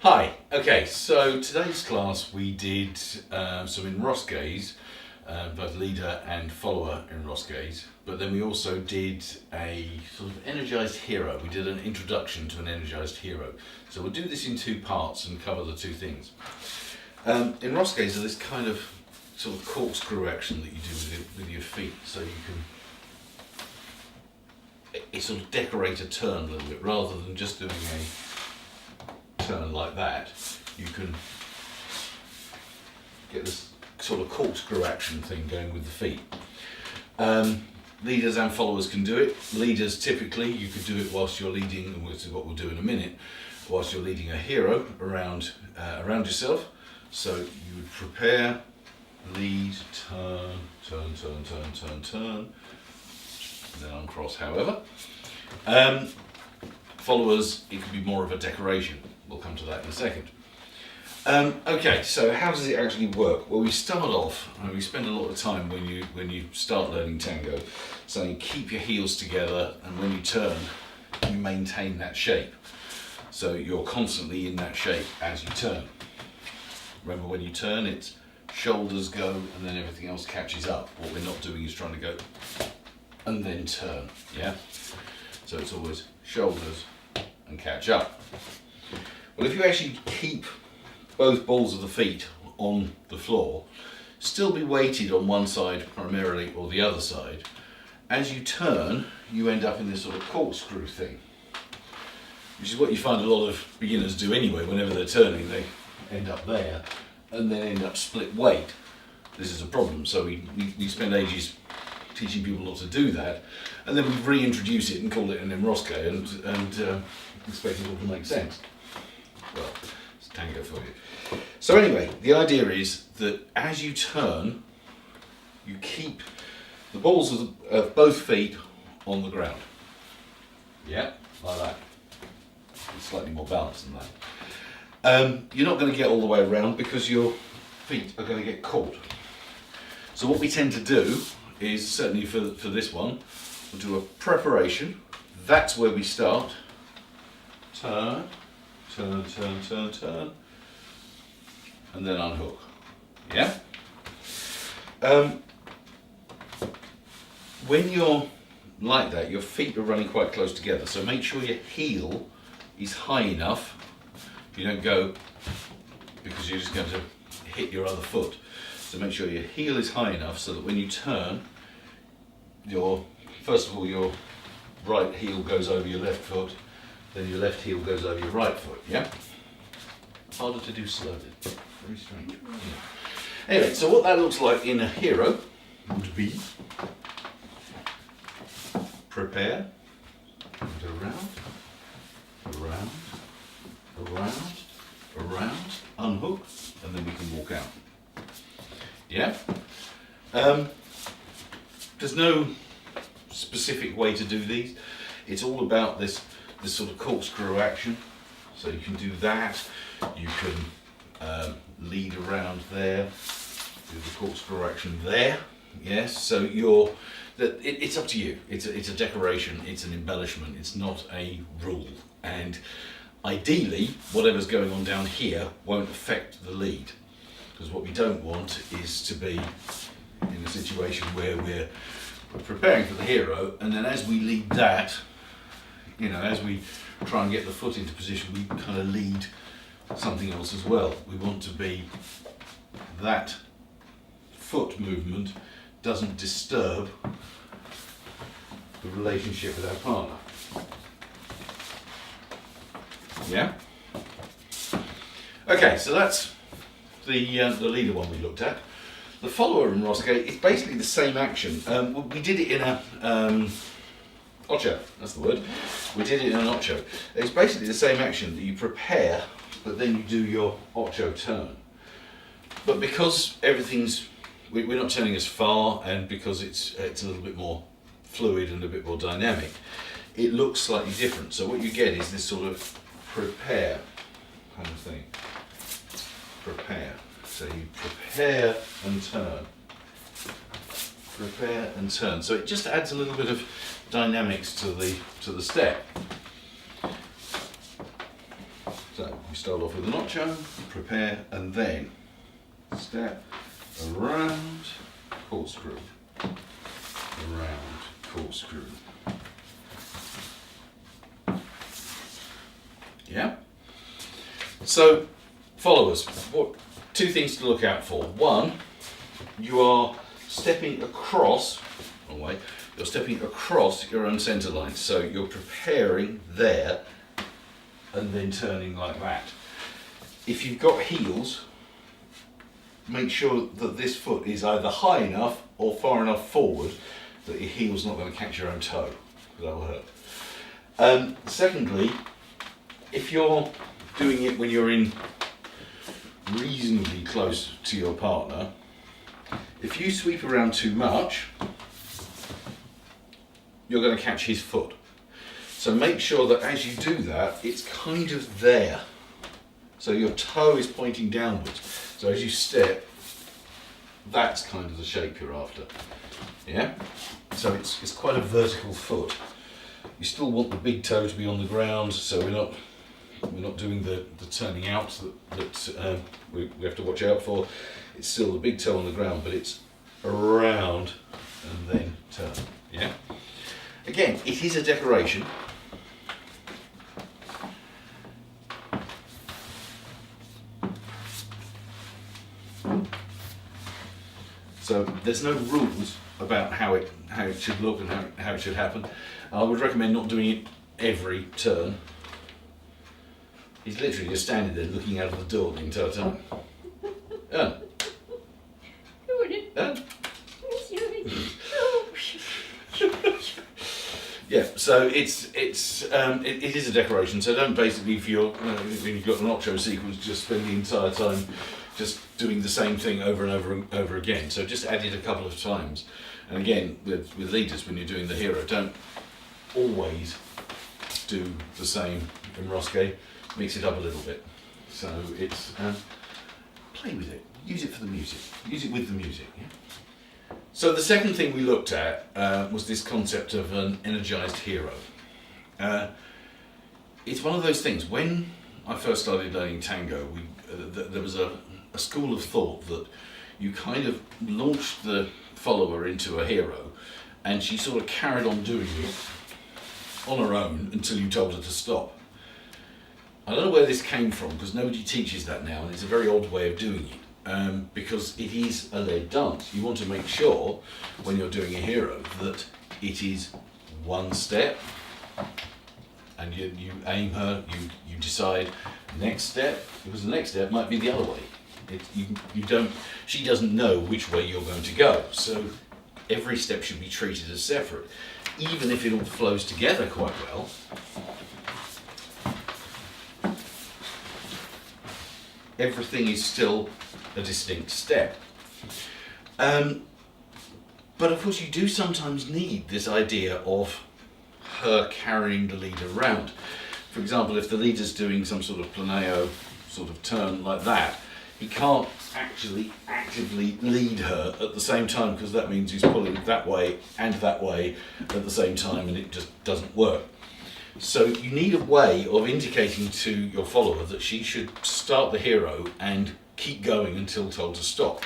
Hi, okay, so today's class we did some Enrosques, both leader and follower Enrosques, but then we also did a sort of Energized Hero. We did an introduction to an Energized Hero. So we'll do this in two parts and cover the two things. Enrosques are this kind of sort of corkscrew action that you do with your feet, so you can sort of decorate a turn a little bit rather than just doing a turn like that. You can get this sort of corkscrew action thing going with the feet. Leaders and followers can do it. Leaders typically you could do it whilst you're leading, which is what we'll do in a minute, whilst you're leading a hero around yourself. So you would prepare, lead, turn, turn, turn, turn, turn, turn, and then uncross. However, followers, it could be more of a decoration. We'll come to that in a second. Okay, so how does it actually work? Well, we start off, and we spend a lot of time when you start learning tango, saying keep your heels together, and when you turn, you maintain that shape. So you're constantly in that shape as you turn. Remember, when you turn, it's shoulders go, and then everything else catches up. What we're not doing is trying to go and then turn, yeah? So it's always shoulders and catch up. Well, if you actually keep both balls of the feet on the floor, still be weighted on one side primarily or the other side, as you turn, you end up in this sort of corkscrew thing, which is what you find a lot of beginners do anyway. Whenever they're turning, they end up there and then end up split weight. This is a problem, so we spend ages teaching people not to do that, and then we reintroduce it and call it an Enrosque and expect it all to make sense. Well, it's tango for you. So anyway, the idea is that as you turn, you keep the balls of both feet on the ground. Yeah, like that. It's slightly more balanced than that. You're not going to get all the way around because your feet are going to get caught. So what we tend to do is, certainly for this one, we'll do a preparation. That's where we start. Turn. Turn, turn, turn, turn, and then unhook. Yeah? When you're like that, your feet are running quite close together, so make sure your heel is high enough. You don't go because you're just going to hit your other foot. So make sure your heel is high enough so that when you turn, first of all, your right heel goes over your left foot, then your left heel goes over your right foot, yeah? Harder to do slowly. Very strange. Yeah. Anyway, so what that looks like in a hero would be prepare, and around, unhook, and then we can walk out. Yeah? There's no specific way to do these. It's all about this sort of corkscrew action. So you can do that, you can lead around there, do the corkscrew action there, yes, so it's up to you. It's a decoration, it's an embellishment, it's not a rule, and ideally whatever's going on down here won't affect the lead, because what we don't want is to be in a situation where we're preparing for the hero, and then as we lead that, as we try and get the foot into position, we kind of lead something else as well. We want to be, that foot movement doesn't disturb the relationship with our partner. Yeah? Okay, so that's the leader one we looked at. The follower Enrosque, it's basically the same action. We did it in a ocho, that's the word. We did it in an ocho. It's basically the same action that you prepare, but then you do your ocho turn. But because we're not turning as far, and because it's a little bit more fluid and a bit more dynamic, it looks slightly different. So what you get is this sort of prepare kind of thing. Prepare. So you prepare and turn. Prepare and turn. So it just adds a little bit of dynamics to the step. So we start off with an ocho, prepare, and then step, around, corkscrew, around, corkscrew. Yeah? So, followers, two things to look out for. One, you are stepping across, you're stepping across your own centre line. So you're preparing there and then turning like that. If you've got heels, make sure that this foot is either high enough or far enough forward that your heel's not going to catch your own toe, because that will hurt. Secondly, if you're doing it when you're in reasonably close to your partner, if you sweep around too much, you're going to catch his foot. So make sure that as you do that, it's kind of there. So your toe is pointing downwards. So as you step, that's kind of the shape you're after. Yeah? So it's quite a vertical foot. You still want the big toe to be on the ground, so we're not doing the turning out that we have to watch out for. It's still the big toe on the ground, but it's around and then turn. Yeah. Again, it is a decoration. So there's no rules about how it should look and how it should happen. I would recommend not doing it every turn. He's literally just standing there looking out of the door the entire time. Yeah, so it is a decoration. So don't basically, if when you've got an ocho sequence, just spend the entire time just doing the same thing over and over and over again. So just add it a couple of times. And again, with leaders, when you're doing the hero, don't always do the same Enrosques. Mix it up a little bit. So it's play with it. Use it for the music. Use it with the music. Yeah? So the second thing we looked at was this concept of an energized hero. It's one of those things. When I first started learning tango, there was a school of thought that you kind of launched the follower into a hero, and she sort of carried on doing it on her own until you told her to stop. I don't know where this came from, because nobody teaches that now, and it's a very odd way of doing it, because it is a lead dance. You want to make sure, when you're doing a hero, that it is one step, and you aim her, you decide next step, because the next step might be the other way. She doesn't know which way you're going to go, so every step should be treated as separate. Even if it all flows together quite well, everything is still a distinct step. But of course you do sometimes need this idea of her carrying the lead around. For example, if the leader's doing some sort of planeo sort of turn like that, he can't actually actively lead her at the same time, because that means he's pulling that way and that way at the same time, and it just doesn't work. So you need a way of indicating to your follower that she should start the hero and keep going until told to stop.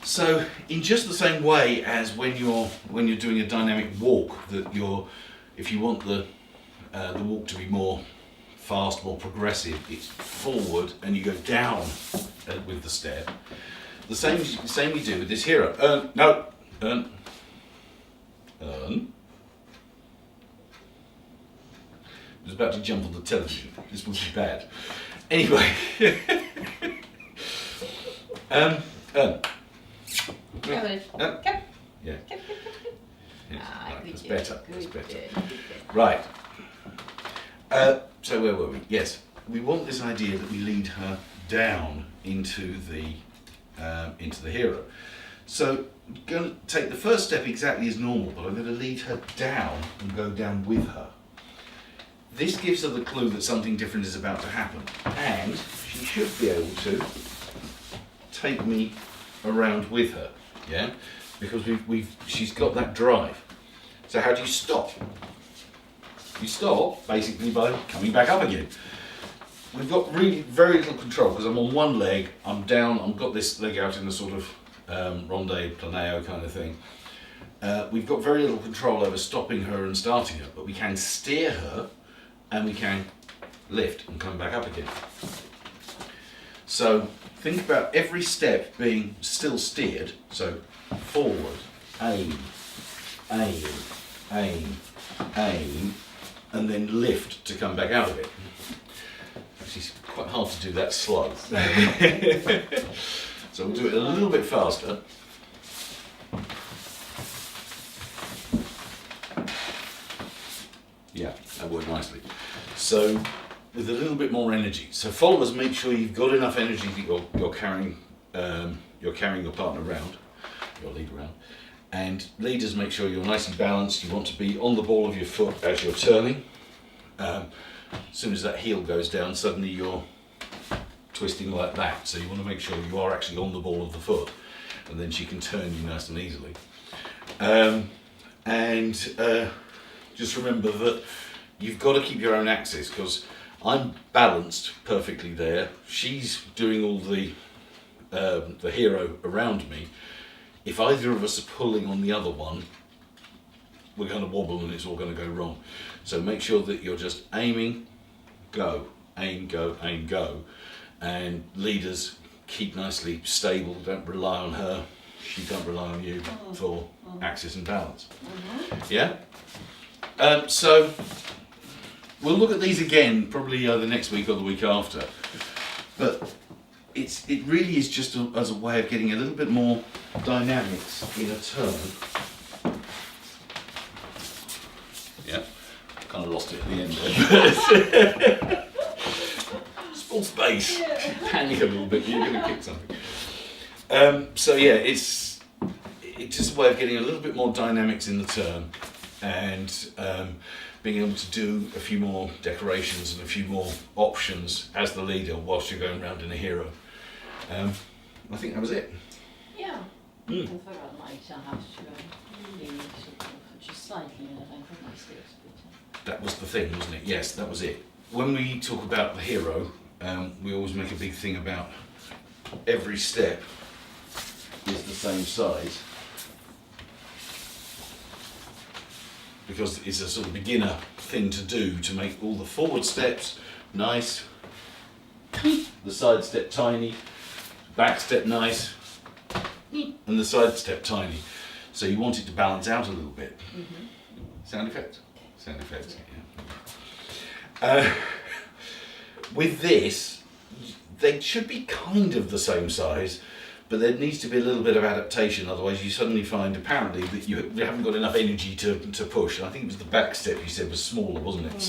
So in just the same way as when you're doing a dynamic walk, if you want the walk to be more fast, more progressive, it's forward and you go down with the step. The same you do with this hero. Earn. I was about to jump on the television. This would be bad. Anyway. Earn. Yeah. That's better. That's better. Right. So where were we? Yes, we want this idea that we lead her down into the hero. So I'm going to take the first step exactly as normal, but I'm going to lead her down and go down with her. This gives her the clue that something different is about to happen, and she should be able to take me around with her. Yeah, because she's got that drive. So how do you stop? You stop basically by coming back up again. We've got really very little control because I'm on one leg, I'm down, I've got this leg out in the sort of ronde planeo kind of thing. We've got very little control over stopping her and starting her, but we can steer her and we can lift and come back up again. So think about every step being still steered. So forward, aim, aim, aim, aim, and then lift to come back out of it. Actually, it's quite hard to do that slow. So we'll do it a little bit faster. Yeah, that worked nicely. So with a little bit more energy. So followers, make sure you've got enough energy that you're carrying your partner around, your lead around. And leaders, make sure you're nice and balanced. You want to be on the ball of your foot as you're turning. As soon as that heel goes down, suddenly you're twisting like that. So you want to make sure you are actually on the ball of the foot, and then she can turn you nice and easily. Just remember that you've got to keep your own axis, because I'm balanced perfectly there. She's doing all the hero around me. If either of us are pulling on the other one, we're going to wobble and it's all going to go wrong. So make sure that you're just aiming, go, aim, go, aim, go. And leaders, keep nicely stable. Don't rely on her. She don't rely on you for axis and balance. Yeah? So we'll look at these again probably either next week or the week after. But it really is just as a way of getting a little bit more dynamics in a turn. Yeah, kind of lost it at the end there. Small space. Yeah. Panic a little bit, you're going to kick something. So yeah, it's just a way of getting a little bit more dynamics in the turn, and being able to do a few more decorations and a few more options as the leader whilst you're going around in a hero. I think that was it. Yeah. And for a lighter house, really sort of just slightly That was the thing, wasn't it? Yes, that was it. When we talk about the hero, we always make a big thing about every step is the same size, because it's a sort of beginner thing to do, to make all the forward steps nice, the side step tiny, back step nice, and the side step tiny. So you want it to balance out a little bit. Sound effect? Sound effect, yeah. With this, they should be kind of the same size, but there needs to be a little bit of adaptation, otherwise you suddenly find apparently that you haven't got enough energy to push. And I think it was the back step you said was smaller, wasn't it?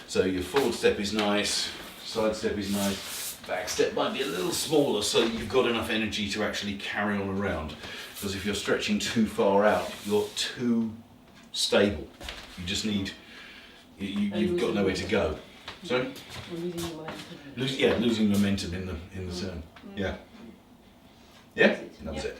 So your forward step is nice, side step is nice, back step might be a little smaller, so you've got enough energy to actually carry on around. Because if you're stretching too far out, you're too stable. You just need, you've got nowhere to go. Sorry? Losing momentum. Losing momentum in the turn. Yeah. Yeah? That was it.